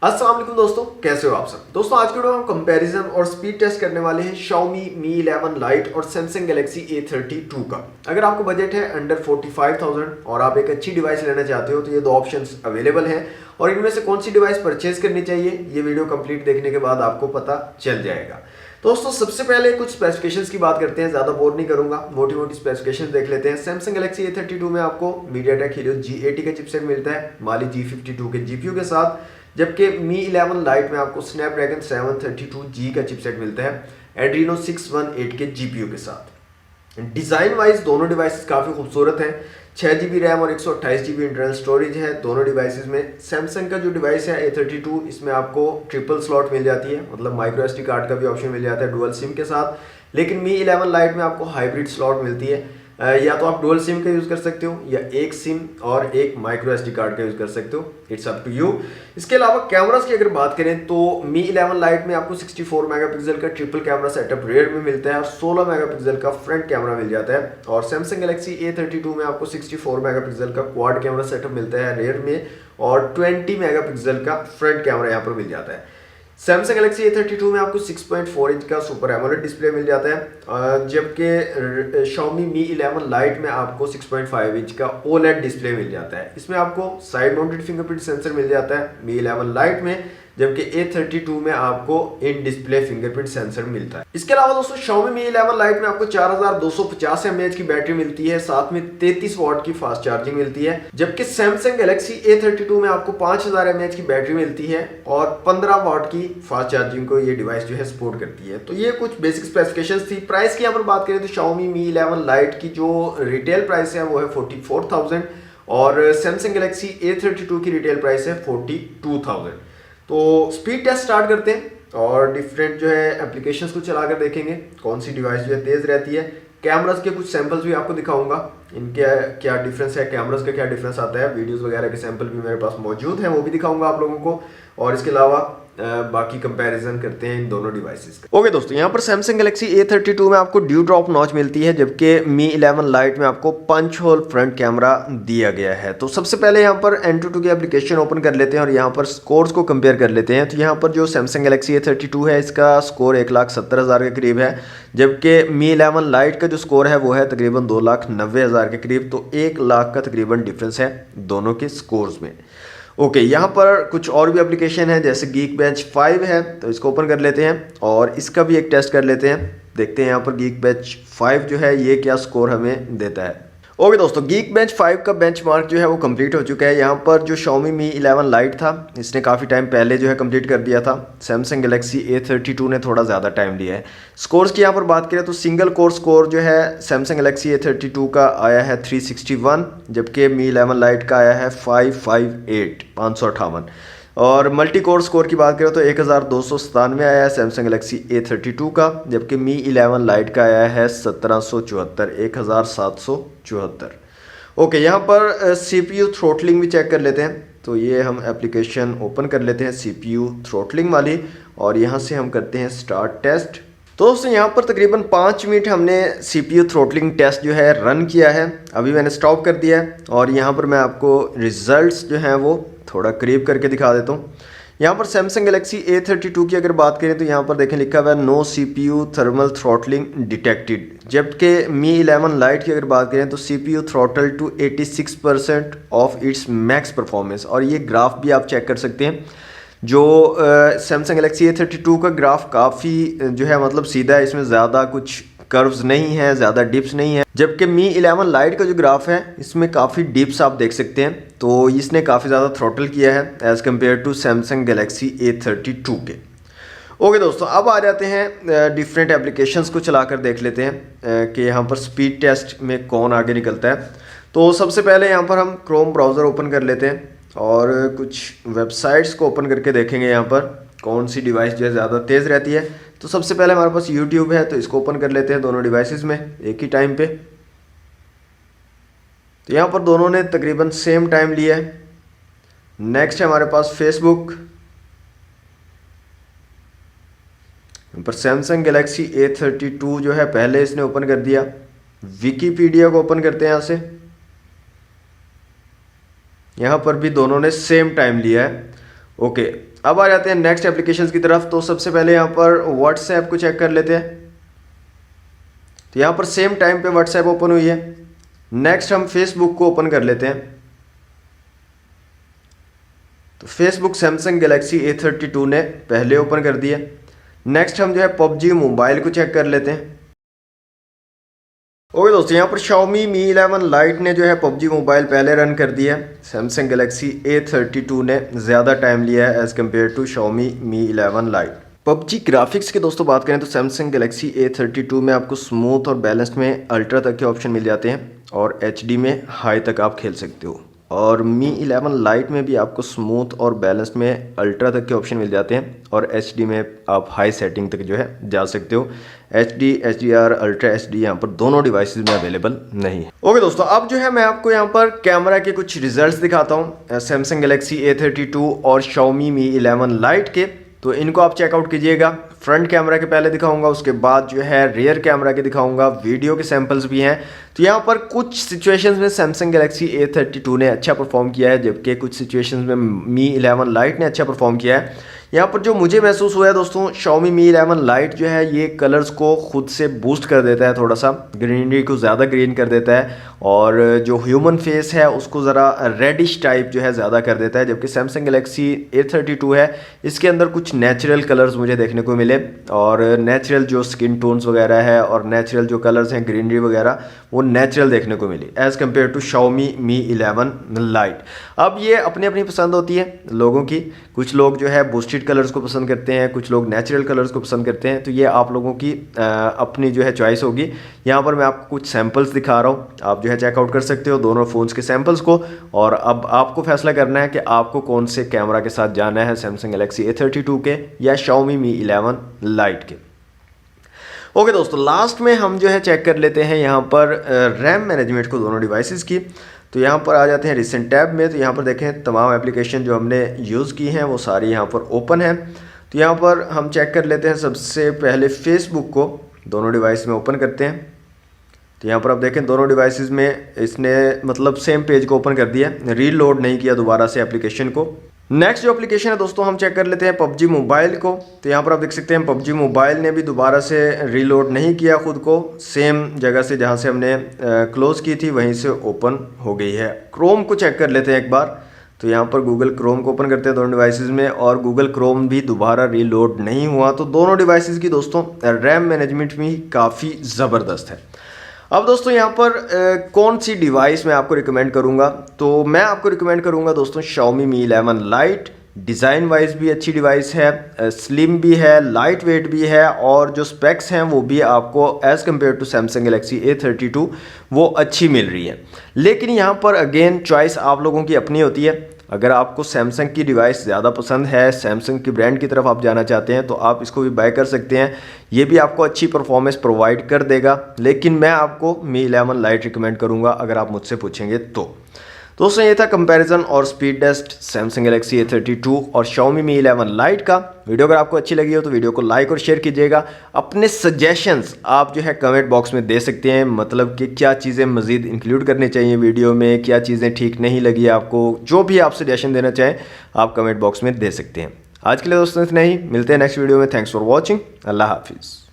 अस्सलाम वालेकुम दोस्तों, कैसे हो आप सब। दोस्तों आज के वीडियो में हम कंपैरिजन और स्पीड टेस्ट करने वाले हैं Xiaomi Mi 11 Lite और Samsung Galaxy A32 का। अगर आपको बजट है अंडर 45,000 और आप एक अच्छी डिवाइस लेना चाहते हो तो ये दो ऑप्शंस अवेलेबल हैं और इनमें से कौन सी डिवाइस परचेज करनी चाहिए ये वीडियो कंप्लीट देखने के बाद आपको पता चल जाएगा। दोस्तों सबसे पहले कुछ स्पेसिफिकेशंस की बात करते हैं, ज्यादा बोर नहीं करूंगा, मोटी मोटी स्पेसिफिकेशंस देख लेते हैं। Samsung Galaxy A32 में आपको MediaTek Helio G80 का चिपसेट मिलता है Mali G52 के GPU के साथ, जबकि Mi 11 Lite में आपको Snapdragon 732G का चिपसेट मिलता है Adreno 618 के GPU के साथ। डिज़ाइन वाइज दोनों डिवाइसेस काफ़ी खूबसूरत हैं। 6GB रैम और 128GB इंटरनल स्टोरेज है दोनों डिवाइसेस में। सैमसंग का जो डिवाइस है A32 इसमें आपको ट्रिपल स्लॉट मिल जाती है, मतलब माइक्रो SD कार्ड का भी ऑप्शन मिल जाता है डुअल सिम के साथ। लेकिन Mi 11 Lite में आपको हाइब्रिड स्लॉट मिलती है, या तो आप डुअल सिम का यूज़ कर सकते हो या एक सिम और एक माइक्रो SD कार्ड का यूज़ कर सकते हो, इट्स अप टू यू। इसके अलावा कैमरास की अगर बात करें तो Mi 11 Lite में आपको 64 मेगापिक्सल का ट्रिपल कैमरा सेटअप रेयर में मिलता है और 16 मेगापिक्सल का फ्रंट कैमरा मिल जाता है। और Samsung Galaxy A32 में आपको 64 मेगापिक्सल का क्वाड कैमरा सेटअप मिलता है रेयर में और 20 मेगापिक्सल का फ्रंट कैमरा यहाँ पर मिल जाता है। Samsung Galaxy A32 में आपको 6.4 इंच का सुपर एमोलेड डिस्प्ले मिल जाता है, जबकि Xiaomi Mi 11 Lite में आपको 6.5 इंच का OLED डिस्प्ले मिल जाता है। इसमें आपको साइड माउंटेड फिंगरप्रिंट सेंसर मिल जाता है Mi 11 Lite में, जबकि A32 में आपको इन डिस्प्ले फिंगरप्रिंट सेंसर मिलता है। इसके अलावा दोस्तों Xiaomi Mi 11 Lite में आपको 4250 mAh की बैटरी मिलती है, साथ में 33 वाट की फास्ट चार्जिंग मिलती है, जबकि Samsung Galaxy A32 में आपको 5000 mAh की बैटरी मिलती है और 15 वाट की फास्ट चार्जिंग को ये डिवाइस जो है सपोर्ट करती है। तो ये कुछ बेसिक स्पेसिफिकेशंस थी। प्राइस की यहाँ पर बात करें तो Xiaomi Mi 11 Lite की जो रिटेल प्राइस है वो है 44,000 और Samsung Galaxy A32 की रिटेल प्राइस है 42,000। तो स्पीड टेस्ट स्टार्ट करते हैं और डिफरेंट जो है एप्लीकेशंस को चलाकर देखेंगे कौन सी डिवाइस जो है तेज़ रहती है। कैमरास के कुछ सैंपल्स भी आपको दिखाऊंगा, इनके क्या डिफरेंस है, कैमरास का क्या डिफरेंस आता है। वीडियोस वगैरह के सैंपल भी मेरे पास मौजूद हैं, वो भी दिखाऊंगा आप लोगों को। और इसके अलावा बाकी कंपैरिजन करते हैं इन दोनों डिवाइसेस का। ओके दोस्तों, यहाँ पर Samsung Galaxy A32 में आपको ड्यू ड्रॉप नॉच मिलती है, जबकि Mi 11 Lite में आपको पंच होल फ्रंट कैमरा दिया गया है। तो सबसे पहले यहाँ पर Antutu की एप्लीकेशन ओपन कर लेते हैं और यहाँ पर स्कोर्स को कंपेयर कर लेते हैं। तो यहाँ पर जो Samsung Galaxy A32 है इसका स्कोर 1,70,000 के करीब है, जबकि Mi 11 Lite का जो स्कोर है वो है तकरीबन 2,90,000 के करीब। तो 1 लाख का तकरीबन डिफरेंस है दोनों के स्कोर्स में। ओके, यहाँ पर कुछ और भी एप्लीकेशन है, जैसे Geekbench 5 है, तो इसको ओपन कर लेते हैं और इसका भी एक टेस्ट कर लेते हैं। देखते हैं यहाँ पर Geekbench 5 जो है ये क्या स्कोर हमें देता है। ओके दोस्तों, Geekbench 5 का बेंचमार्क जो है वो कंप्लीट हो चुका है। यहाँ पर जो Xiaomi Mi 11 Lite था इसने काफ़ी टाइम पहले जो है कंप्लीट कर दिया था। Samsung Galaxy A32 ने थोड़ा ज़्यादा टाइम लिया है। स्कोर्स की यहाँ पर बात करें तो सिंगल कोर स्कोर जो है Samsung Galaxy A32 का आया है 361, जबकि Mi 11 Lite का आया है 558 और मल्टी कोर स्कोर की बात करें तो 1297 आया है Samsung Galaxy A32 का, जबकि Mi 11 Lite का आया है 1774। ओके, यहाँ पर CPU थ्रोटलिंग भी चेक कर लेते हैं। तो ये हम एप्लीकेशन ओपन कर लेते हैं CPU थ्रोटलिंग वाली और यहाँ से हम करते हैं स्टार्ट टेस्ट। तो दोस्तों यहाँ पर तकरीबन 5 मिनट हमने CPU थ्रोटलिंग टेस्ट जो है रन किया है। अभी मैंने स्टॉप कर दिया है और यहाँ पर मैं आपको रिजल्ट्स जो हैं वो थोड़ा करीब करके दिखा देता हूँ। यहाँ पर Samsung Galaxy A32 की अगर बात करें तो यहाँ पर देखें लिखा हुआ है no CPU thermal throttling detected, जबकि Mi 11 Lite की अगर बात करें तो CPU throttle to 86% of its max performance. और ये ग्राफ भी आप चेक कर सकते हैं। जो Samsung Galaxy A32 का ग्राफ काफ़ी जो है मतलब सीधा है, इसमें ज़्यादा कुछ कर्व्स नहीं है, ज़्यादा डिप्स नहीं है, जबकि Mi 11 Lite का जो ग्राफ है इसमें काफ़ी डिप्स आप देख सकते हैं। तो इसने काफ़ी ज़्यादा थ्रोटल किया है as compare to Samsung Galaxy A32 के। ओके दोस्तों, अब आ जाते हैं डिफरेंट एप्लीकेशंस को चलाकर देख लेते हैं कि यहाँ पर स्पीड टेस्ट में कौन आगे निकलता है। तो सबसे पहले यहाँ पर हम क्रोम ब्राउज़र ओपन कर लेते हैं और कुछ वेबसाइट्स को ओपन करके देखेंगे यहाँ पर कौन सी डिवाइस जो है ज़्यादा तेज़ रहती है। तो सबसे पहले हमारे पास YouTube है, तो इसको ओपन कर लेते हैं दोनों डिवाइसेस में एक ही टाइम पे। तो यहाँ पर दोनों ने तकरीबन सेम टाइम लिया है। नेक्स्ट है हमारे पास फेसबुक, पर Samsung Galaxy A32 जो है पहले इसने ओपन कर दिया। विकीपीडिया को ओपन करते हैं यहाँ से, यहाँ पर भी दोनों ने सेम टाइम लिया है। ओके, अब आ जाते हैं नेक्स्ट एप्लीकेशंस की तरफ। तो सबसे पहले यहाँ पर व्हाट्सएप को चेक कर लेते हैं। तो यहाँ पर सेम टाइम पे व्हाट्सएप ओपन हुई है। नेक्स्ट हम फेसबुक को ओपन कर लेते हैं। तो फेसबुक सैमसंग गैलेक्सी A32 ने पहले ओपन कर दिया। नेक्स्ट हम जो है पबजी मोबाइल को चेक कर लेते हैं। ओके दोस्तों, यहाँ पर Xiaomi Mi 11 Lite ने जो है पबजी मोबाइल पहले रन कर दिया है। सैमसंग गैलेक्सी A32 ने ज़्यादा टाइम लिया है as compare to Xiaomi Mi 11 Lite। PUBG graphics की दोस्तों बात करें तो सैमसंग गैलेक्सी A32 में आपको स्मूथ और बैलेंस्ड में अल्ट्रा तक के ऑप्शन मिल जाते हैं और HD में हाई तक आप खेल सकते हो। और Mi 11 Lite में भी आपको स्मूथ और बैलेंस्ड में अल्ट्रा तक के ऑप्शन मिल जाते हैं और HD में आप हाई सेटिंग तक जो है जा सकते हो। HD, HDR, अल्ट्रा HD यहाँ पर दोनों डिवाइसेस में अवेलेबल नहीं है। ओके दोस्तों, अब जो है मैं आपको यहाँ पर कैमरा के कुछ रिजल्ट्स दिखाता हूँ सैमसंग गैलेक्सी A32 और Xiaomi Mi 11 Lite के। तो इनको आप चेकआउट कीजिएगा। फ्रंट कैमरा के पहले दिखाऊंगा, उसके बाद जो है रियर कैमरा के दिखाऊंगा, वीडियो के सैंपल्स भी हैं। तो यहाँ पर कुछ सिचुएशंस में सैमसंग गैलेक्सी A32 ने अच्छा परफॉर्म किया है, जबकि कुछ सिचुएशंस में Mi 11 Lite ने अच्छा परफॉर्म किया है। यहाँ पर जो मुझे महसूस हुआ है दोस्तों, Xiaomi Mi 11 Lite जो है ये कलर्स को खुद से बूस्ट कर देता है, थोड़ा सा ग्रीनरी को ज़्यादा ग्रीन कर देता है और जो ह्यूमन फेस है उसको ज़रा रेडिश टाइप जो है ज़्यादा कर देता है। जबकि सैमसंग गैलेक्सी A32 है, इसके अंदर कुछ नेचुरल कलर्स मुझे देखने को मिले और नेचुरल जो स्किन टोन्स वगैरह है और नेचुरल जो कलर्स हैं ग्रीनरी वगैरह वो नेचुरल देखने को मिली as compare to Xiaomi Mi 11 Lite। अब ये अपनी अपनी पसंद होती है लोगों की। कुछ लोग जो है बूस्टेड कलर्स को पसंद करते हैं, कुछ लोग नेचुरल कलर्स को पसंद करते हैं। तो ये आप लोगों की अपनी जो है चॉइस होगी। यहाँ पर मैं आपको कुछ सैंपल्स दिखा रहा हूँ, आप जो है चेकआउट कर सकते हो दोनों फ़ोन्स के सैंपल्स को। और अब आपको फैसला करना है कि आपको कौन से कैमरा के साथ जाना है, सैमसंग गैलेक्सी A32 के या Xiaomi Mi 11 Lite के। ओके दोस्तों, लास्ट में हम जो है चेक कर लेते हैं यहाँ पर रैम मैनेजमेंट को दोनों डिवाइसेस की। तो यहाँ पर आ जाते हैं रिसेंट टैब में। तो यहाँ पर देखें तमाम एप्लीकेशन जो हमने यूज़ की हैं वो सारी यहाँ पर ओपन है। तो यहाँ पर हम चेक कर लेते हैं सबसे पहले फेसबुक को दोनों डिवाइस में ओपन करते हैं। तो यहाँ पर आप देखें दोनों डिवाइसेस में इसने मतलब सेम पेज को ओपन कर दिया, रीलोड नहीं किया दोबारा से एप्लीकेशन को। नेक्स्ट जो एप्लीकेशन है दोस्तों, हम चेक कर लेते हैं पबजी मोबाइल को। तो यहाँ पर आप देख सकते हैं पबजी मोबाइल ने भी दोबारा से रीलोड नहीं किया खुद को, सेम जगह से जहाँ से हमने क्लोज़ की थी वहीं से ओपन हो गई है। क्रोम को चेक कर लेते हैं एक बार। तो यहाँ पर गूगल क्रोम को ओपन करते हैं दोनों डिवाइसेस में और गूगल क्रोम भी दोबारा रीलोड नहीं हुआ। तो दोनों डिवाइसेस की दोस्तों रैम मैनेजमेंट भी काफ़ी ज़बरदस्त है। अब दोस्तों यहाँ पर कौन सी डिवाइस मैं आपको रिकमेंड करूँगा, तो मैं आपको रिकमेंड करूँगा दोस्तों Xiaomi Mi 11 Lite। Design wise भी अच्छी डिवाइस है, स्लिम भी है, लाइट वेट भी है और जो स्पेक्स हैं वो भी आपको as compare to Samsung Galaxy A32 वो अच्छी मिल रही है। लेकिन यहाँ पर अगेन चॉइस आप लोगों की अपनी होती है। अगर आपको सैमसंग की डिवाइस ज़्यादा पसंद है, सैमसंग की ब्रांड की तरफ आप जाना चाहते हैं तो आप इसको भी बाय कर सकते हैं। ये भी आपको अच्छी परफॉर्मेंस प्रोवाइड कर देगा। लेकिन मैं आपको Mi 11 Lite रिकमेंड करूँगा अगर आप मुझसे पूछेंगे तो। दोस्तों ये था कंपैरिजन और speed test Samsung Galaxy A32 और Xiaomi Mi 11 Lite का। वीडियो अगर आपको अच्छी लगी हो तो वीडियो को लाइक और शेयर कीजिएगा। अपने सजेशंस आप जो है कमेंट बॉक्स में दे सकते हैं, मतलब कि क्या चीज़ें मज़ीद इंक्लूड करनी चाहिए वीडियो में, क्या चीज़ें ठीक नहीं लगी आपको, जो भी आप सजेशन देना चाहें आप कमेंट बॉक्स में दे सकते हैं। आज के लिए दोस्तों इतना ही, मिलते हैं नेक्स्ट वीडियो में। Thanks for watching. अल्लाह हाफिज़।